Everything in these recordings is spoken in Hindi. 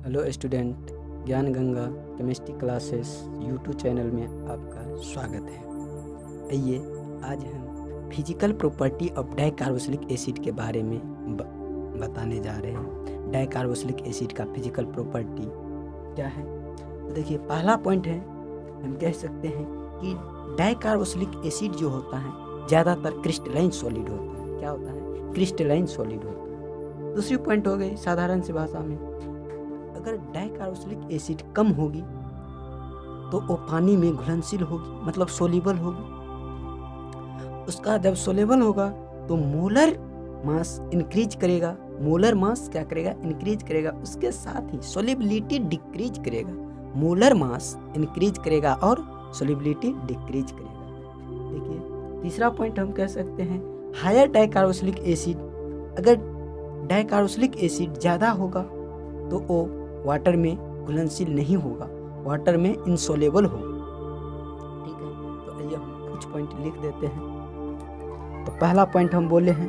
हेलो स्टूडेंट, ज्ञान Ganga chemistry classes YouTube channel में आपका स्वागत है। आइए आज हम physical property of dicarboxylic acid के बारे में बताने जा रहे हैं। डाइकार्बोक्सिलिक एसिड का फिजिकल प्रॉपर्टी क्या है? तो देखिए, पहला पॉइंट है, हम कह सकते हैं कि डाइकार्बोक्सिलिक एसिड जो होता है ज़्यादातर क्रिस्टलाइन सॉलिड होता है। क्या होता है? क्रिस्टलाइन सॉलिड होता है। दूसरी पॉइंट हो गई साधारण सी भाषा में, अगर डाइकार्बोक्सिलिक एसिड कम होगी तो वो पानी में घुलनशील होगी, मतलब सोल्यूबल होगी। उसका जब सोल्यूबल होगा तो मोलर मास इंक्रीज करेगा। मोलर मास क्या करेगा? इंक्रीज करेगा। उसके साथ ही सोल्यूबिलिटी डिक्रीज करेगा। मोलर मास इंक्रीज करेगा और सोल्यूबिलिटी डिक्रीज करेगा। देखिए, तीसरा पॉइंट हम कह सकते हैं, हायर डाइकार्बोक्सिलिक एसिड, अगर डाइकार्बोक्सिलिक एसिड ज़्यादा होगा तो वो वाटर में घुलनशील नहीं होगा, वाटर में इंसोलेबल होगा। ठीक है, तो आइए हम कुछ पॉइंट लिख देते हैं। तो पहला पॉइंट हम बोले हैं,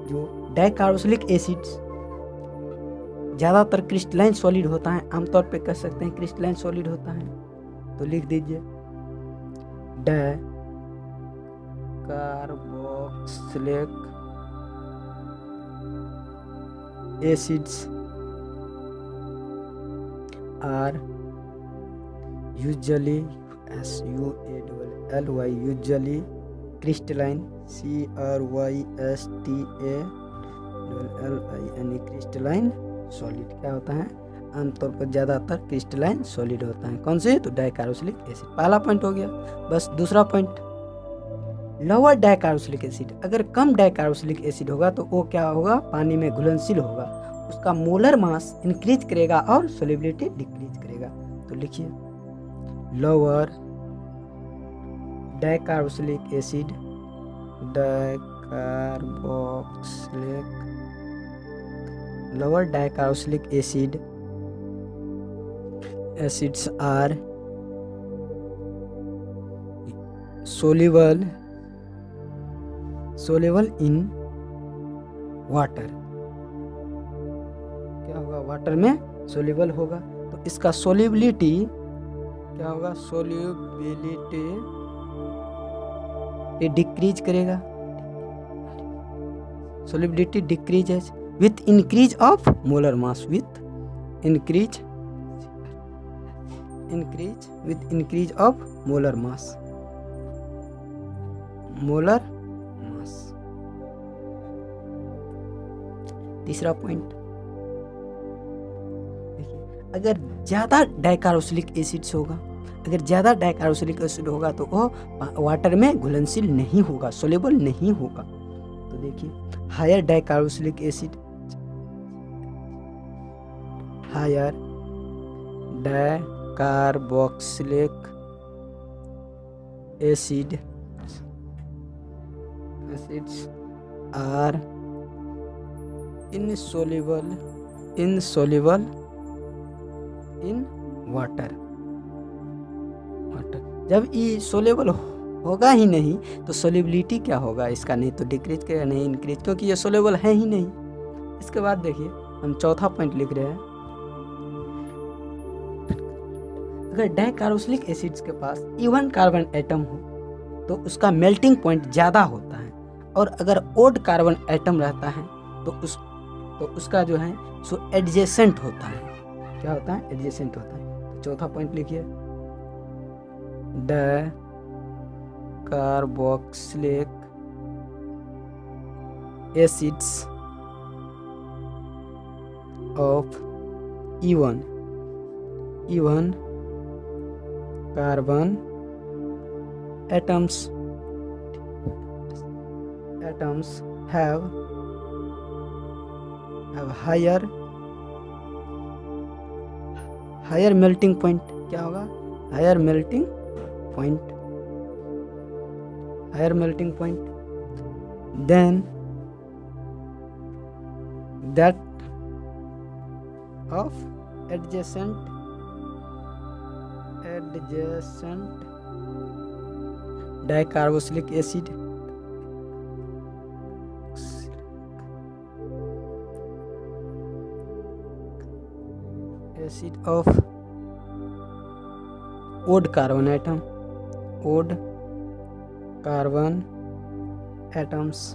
जो डाइकार्बोक्सिलिक एसिड ज़्यादातर क्रिस्टलाइन सॉलिड होता है, आमतौर पे कह सकते हैं क्रिस्टलाइन सॉलिड होता है। तो लिख दीजिए, dicarboxylic acids are usually usually crystalline, crystalline crystalline solid। क्या होता है? आमतौर पर ज़्यादातर क्रिस्टलाइन सॉलिड होता है। कौन से? तो डाइकार्बोक्सिलिक एसिड। पहला पॉइंट हो गया। बस दूसरा पॉइंट, लोअर डाइकार्बोक्सिलिक एसिड, अगर कम डाइकार्बोक्सिलिक एसिड होगा तो वो क्या होगा? पानी में घुलनशील होगा। उसका मोलर मास इंक्रीज करेगा और सोल्यूबिलिटी डिक्रीज करेगा। तो लिखिए, lower dicarboxylic acid, lower dicarboxylic acids are soluble in water. क्या होगा? वाटर में सोल्यूबल होगा। तो इसका सोल्यूबिलिटी क्या होगा? सोल्यूबिलिटी डिक्रीज करेगा। Solubility decreases with increase of molar mass, with increase of molar mass. तीसरा पॉइंट, देखिए, अगर ज़्यादा डाइकार्बोक्सिलिक एसिड्स होगा, अगर ज़्यादा डाइकार्बोक्सिलिक एसिड होगा तो वो वाटर में घुलनशील नहीं होगा, सोल्यूबल नहीं होगा। तो देखिए, higher dicarboxylic acid acids are insoluble in water। जब ये सोल्यूबल होगा ही नहीं तो सोल्यूबिलिटी क्या होगा इसका? नहीं तो डिक्रीज करेगा, नहीं इंक्रीज, क्योंकि ये सोल्यूबल है ही नहीं। इसके बाद देखिए, हम चौथा पॉइंट लिख रहे हैं, अगर डाइकार्बोक्सिलिक एसिड्स के पास इवन कार्बन एटम हो तो उसका मेल्टिंग पॉइंट ज़्यादा होता है, और अगर ओड कार्बन एटम रहता है तो उसका जो है सो एडजेसेंट होता है। क्या होता है? एडजेसेंट होता है। तो चौथा पॉइंट लिखिए, dicarboxylic acids of even carbon atoms have higher melting point। क्या होगा? higher melting point than that of adjacent dicarboxylic acid. Acid of odd carbon atom, odd carbon atoms.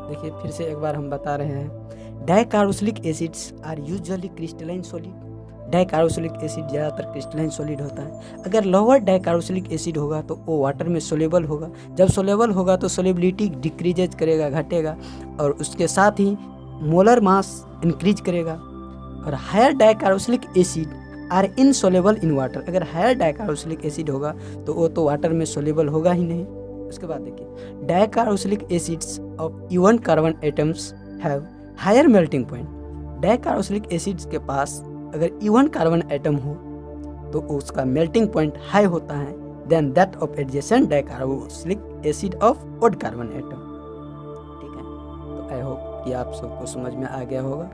देखिए फिर से एक बार हम बता रहे हैं, dicarboxylic acids are usually crystalline solid. Dicarboxylic acid ज़्यादातर क्रिस्टलाइन सॉलिड होता है। अगर लोअर डाइकार्बोक्सिलिक एसिड होगा तो वो वाटर में सोलेबल होगा। जब सोलेबल होगा तो सोलेबिलिटी डिक्रीजेज करेगा, घटेगा, और उसके साथ ही मोलर मास इंक्रीज करेगा। और higher dicarboxylic acid are insoluble in water. अगर हायर डाइकार्बोक्सिलिक एसिड होगा तो वो तो वाटर में सोलेबल होगा ही नहीं। उसके बाद देखिए, dicarboxylic acids of even carbon atoms have higher melting point. Dicarboxylic acids के पास अगर इवन कार्बन एटम हो तो उसका मेल्टिंग पॉइंट हाई होता है then that of adjacent dicarboxylic acid of odd carbon atom. ठीक है, तो आई होप कि आप सबको समझ में आ गया होगा।